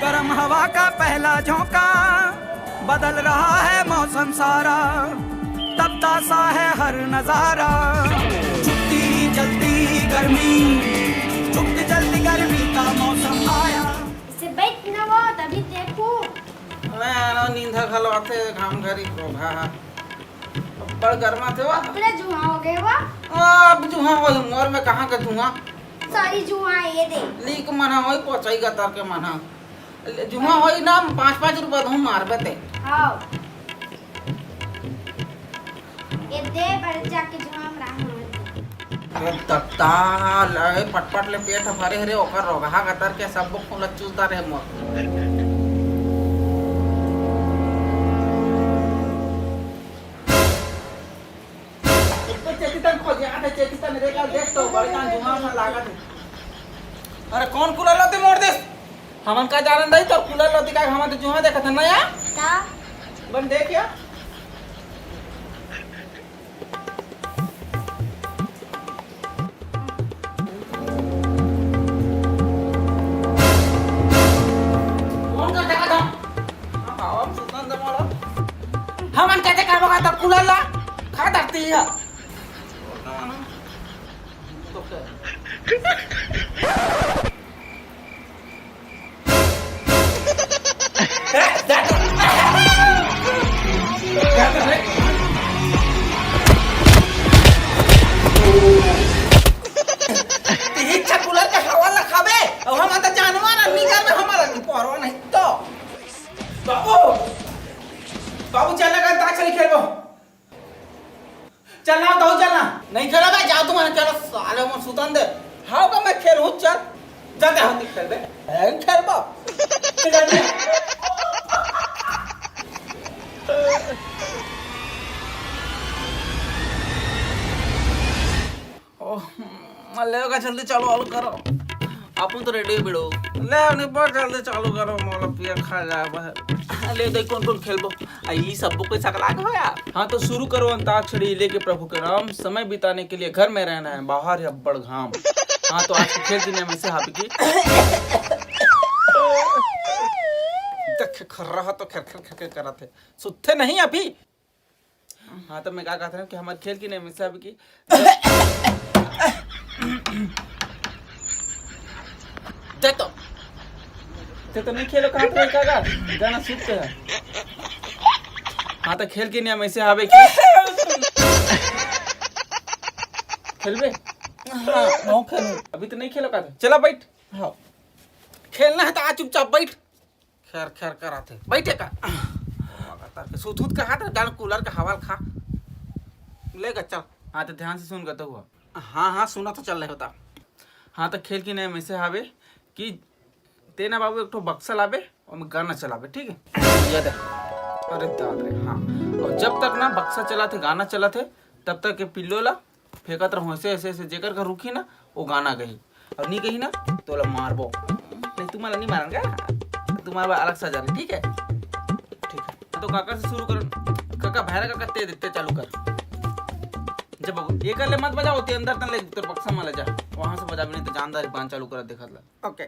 गर्म हवा का पहला झोंका, बदल रहा है मौसम सारा, तपता सा है हर नजारा। चुपती जल्दी गर्मी, चुपती जल्दी गर्मी का मौसम आया। इसे बैठ न वो तभी देखो। मैं नींद खलवाते घाम घरी को भा बड़ गर्मा थे वा अपने जुआ हो गए वा। अब जुहा वो उम्र में कहां का जुहा सारी जुआ ये दे लीक मना होई पचाई का तर के मना जुहा होई ना 5-5 रुपया धूम मार बते। हां ये दे पर जाके जुआ में रहा। अरे तत्ता ले पटपट ले पेट भरे रे ओकर रोगा का तर के सब फूल चूसता रे मोर। अरे कौन कूलर लाते मोड़ दे हमन का जानन नहीं तो कूलर लाती का हम तो जुहा देखत है नया का बन देख या कौन का देखत हम हम सुतन दे मोड़ हमन का देखा बगा तो कूलर ला खा धरती है बाबू चलना का ताक चली खेलो चलना तो चलना नहीं खेला भाई जाओ तुम चलो साले मन सुतन दे हाउ का मैं खेल हूं चल जाते हम खेल बे खेल बा ओह ले का जल्दी चालू ऑल करो अपन तो रेडी बिड़ो ले नहीं पर जल्दी चालू करो मोला पिया खा जा बाहर ले दे कौन कौन खेलबो आई सब को सकला के होया। हाँ तो शुरू करो अंताक्षरी लेके प्रभु के नाम, समय बिताने के लिए घर में रहना है, बाहर है बड़ घाम। हाँ तो आज के खेल की में से हापी की देख खर रहा तो खर खर खर करा थे सुत्थे नहीं अभी। हाँ तो मैं क्या कहता हूँ कि हमारे खेल की नेम से हापी की दे तो नहीं खेलो कहाँ पे का गाना सीखते हैं। हाँ तो खेल के नियम ऐसे हावे कि खेलबे हाँ नो खेलो अभी तो नहीं खेलो का चला बैठ। हाँ खेलना है तो आ चुपचाप बैठ खैर खैर करा थे बैठे का सूत का हाथ गाना कूलर का हवा खा लेगा चल। हाँ तो ध्यान से सुन गया हुआ। हाँ हाँ सुना तो चल रहा होता। हाँ तो खेल की नियम ऐसे हावे कि तेना बाबू एक तो बक्सा लावे और मैं गाना चलावे ठीक है याद है। अरे दाद रे हाँ और जब तक ना बक्सा चलाते गाना चलाते तब तक के पिल्लो ला फेंकत रहो ऐसे ऐसे ऐसे जेकर का रुकी ना वो गाना गई और नहीं कही ना तो ला मारबो नहीं तुम्हारा नहीं मारेंगे तुम्हारा अलग सा जाने ठीक है। तो काका से शुरू करो काका भैरा काका ते देते चालू कर जब बाबू ये कर ले मत बजा होती अंदर तन ले तो बक्सा में ले जा वहां से बजा भी नहीं तो जानदार बांध चालू कर देखा ला ओके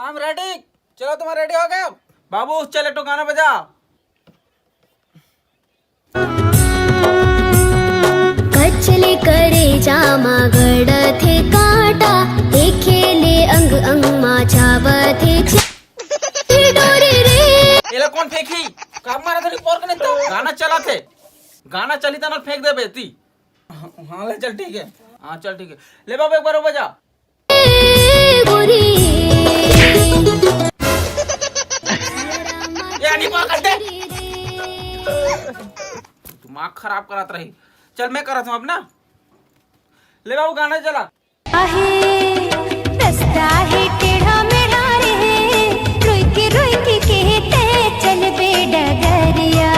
हम रेडी चलो तुम रेडी हो गए बाबू चले तो गाना बजा। कचले करे जामा गड़ थे काटा खेले अंग अंग माझा थे डोरे रे ये कौन फेंकी काम मारा था पोर कने तो गाना चला थे गाना चली तना फेंक दे बेती। हाँ ले चल ठीक है हाँ चल ठीक है ले बाबू एक बार बजा दिमाग खराब करात रही चल मैं करत हूँ अब ना ले बाबू गाना चला रास्ता है टेढ़ा मेढ़ा रे रोई के कहते चल बे डगरिया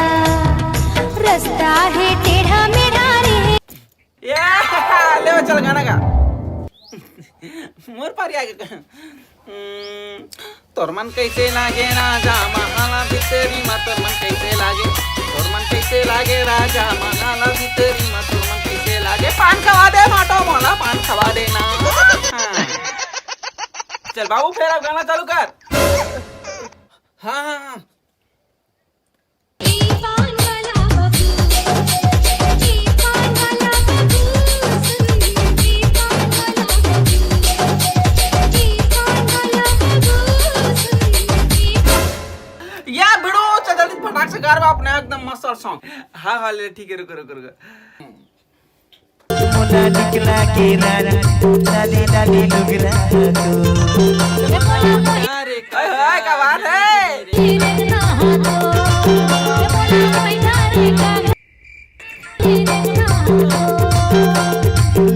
रास्ता है टेढ़ा मेढ़ा रे ले चल गाना गा मोर पारी आगे तोर मन कैसे लागे राजा महाना भितरी मा तोर मन कैसे लागे तोर मन कैसे लागे राजा महाना भितरी मा तोर मन कैसे लागे पान खवा दे माटो मोला पान खवा देना। चल बाबू फिर अब गाना चालू कर। हाँ हाँ हाँ दीवान वाला बबू, दीवान वाला बबू, सुनिए दीवान वाला बबू, दीवान वाला बबू, सुनिए दीवान। या भिड़ो चल जल्दी फटाक से गार अपने एकदम मस्त सॉन्ग। हाँ हाँ ले ठीक है रुको रुको रुको। मुन्ना निकला के रारा लाली लाली लुगरा तो अरे हाय क्या बात है। तेरे नाम तो बोला पैसा रे का तेरे नाम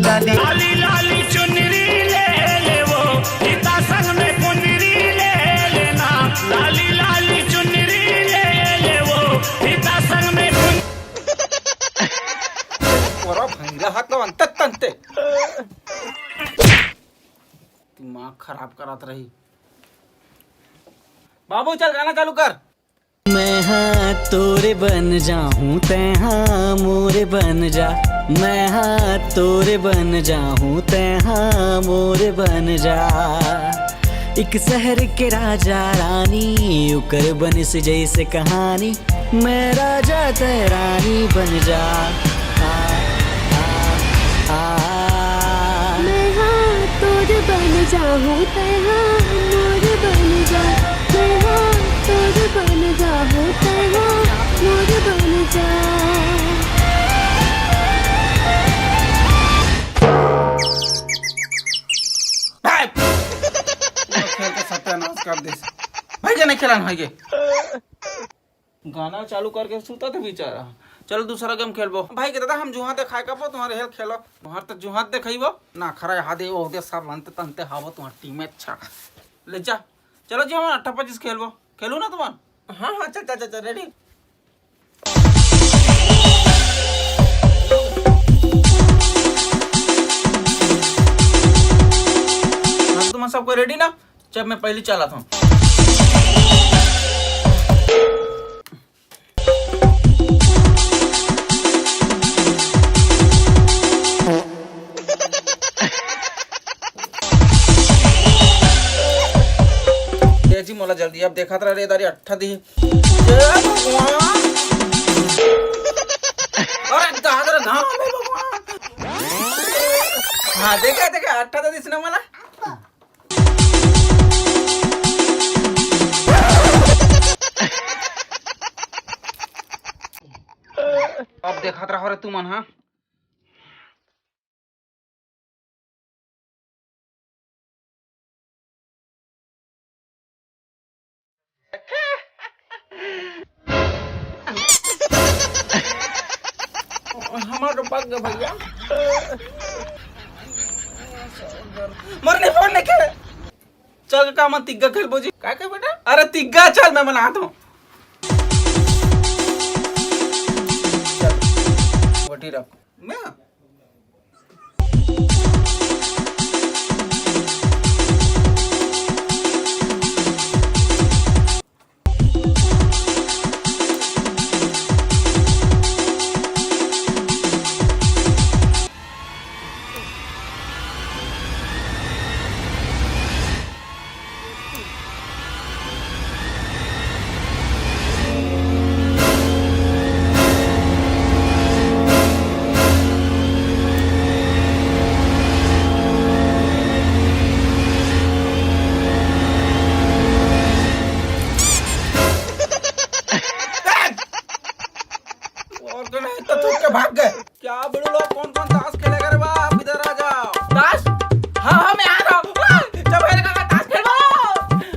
लाली लाली लाली चुनरी ले ले वो गीता संग में पुनरी ले लेना। लाली लाली चुनरी ले ले वो गीता संग में पोरा भंगा हाथ तो अंत तंते दिमाग खराब करात रही। बाबू चल गाना चालू कर। मैं हाँ तोरे बन जाऊं तै हाँ मोरे बन जा। मैं हाँ तोरे बन जाऊं तै हाँ मोरे बन जा। एक शहर के राजा रानी उकर बन से जैसे कहानी। मैं राजा तै रानी बन जा। मैं हाँ तोर बन जाऊँ तै हाँ मोर बन जा। मैं हाँ तोर बन जाऊँ तै हाँ मोर बन जा। खेल के सत्यानाश कर दे भाई के नहीं खेला भाई के गाना चालू करके सुता था बेचारा। चलो दूसरा गेम खेलबो भाई के दादा हम जुहा देखाय कबो तुम्हारे हेल खेलो तुम्हार त जुहा देखइबो ना खरा हादे ओ दे सब अंत तंते हावो तुम्हार टीम अच्छा ले जा। चलो जी हम 28-25 खेलबो खेलू ना तुम। हाँ हाँ चल चल चल रेडी। तुम सबको रेडी ना। जब मैं पहली चला था जी मोला जल्दी अब देखा था रे दारी 8 दी। अरे दादर ना भगवान। हाँ देखा देखा 8 दिस ना मला। अब देखा रहा रे तू मन। हाँ हमारे पास भैया मरने फोड़ने के चल का मन तिग्गा खेल बोजी काय काय बेटा। अरे तिग्गा चल मैं बना दूं। चल वटी रख मैं भाग गए क्या बड़ू लोग कौन कौन ताश खेलेगा रे बाप इधर आ जाओ। ताश हाँ हाँ मैं आ रहा हूँ। जब मेरे का ताश खेलो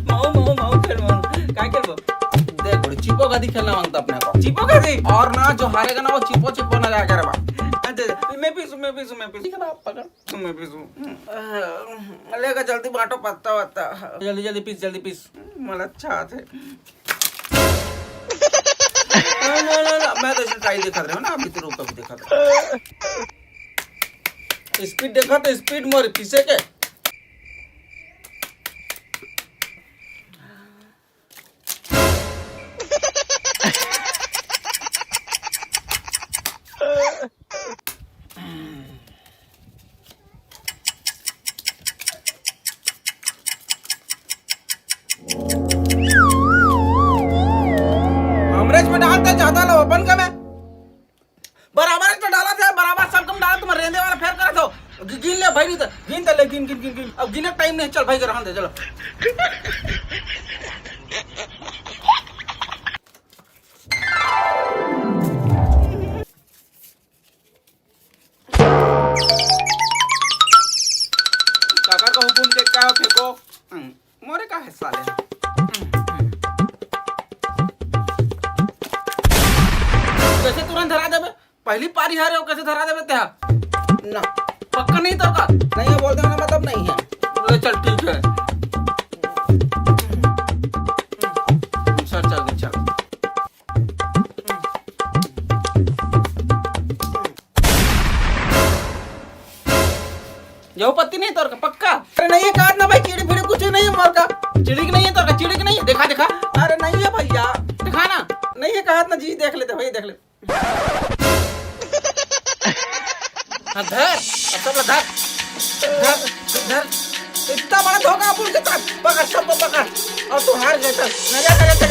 माऊ खेल माऊ काय खेलबो देख बड़ी चिपो गादी खेलना मांगता अपने को चिपो गादी और ना जो हारेगा ना वो चिपो चिपो ना जाएगा रे बाप। अच्छा मैं पीसू ठीक है बाप पकड़ मैं पीसू लेगा जल्दी बांटो पत्ता वत्ता जल्दी पीस मला अच्छा थे। ना मैं तो ट्राई देखा रहा हूँ ना अभी तो रुक अभी देखा था स्पीड देखा तो स्पीड मोर पीछे के ज्यादा लो बन का मैं बराबर तो डाला था बराबर सब कम डाला तुम रेंदे वाला फेर करा तो गिन ले भाई नहीं तो गिन तो ले गिन गिन गिन गिन अब गिने टाइम नहीं चल भाई कर दे चलो काका का हुकुम देख का फेंको मोरे का है साले कैसे तुरंत धरा देबे पहली पारी हारे हो कैसे धरा देबे तेहा ना पक्का नहीं तो का नहीं है बोल देना मतलब नहीं है बोले चल ठीक है चल चल चल यो पत्ती नहीं तोर का पक्का अरे नहीं है कहा ना भाई चिड़ी फिड़ी कुछ नहीं है मोर का चिड़ी की नहीं है तोर का चिड़ी की नहीं है देखा देखा अरे नहीं है भैया दिखा ना नहीं है कहा ना जी देख लेते भाई देख ले हाँ धर सब धर धर धर इतना बड़ा धोखा पुल के साथ पकड़ सब पकड़ और तू हार गए नजर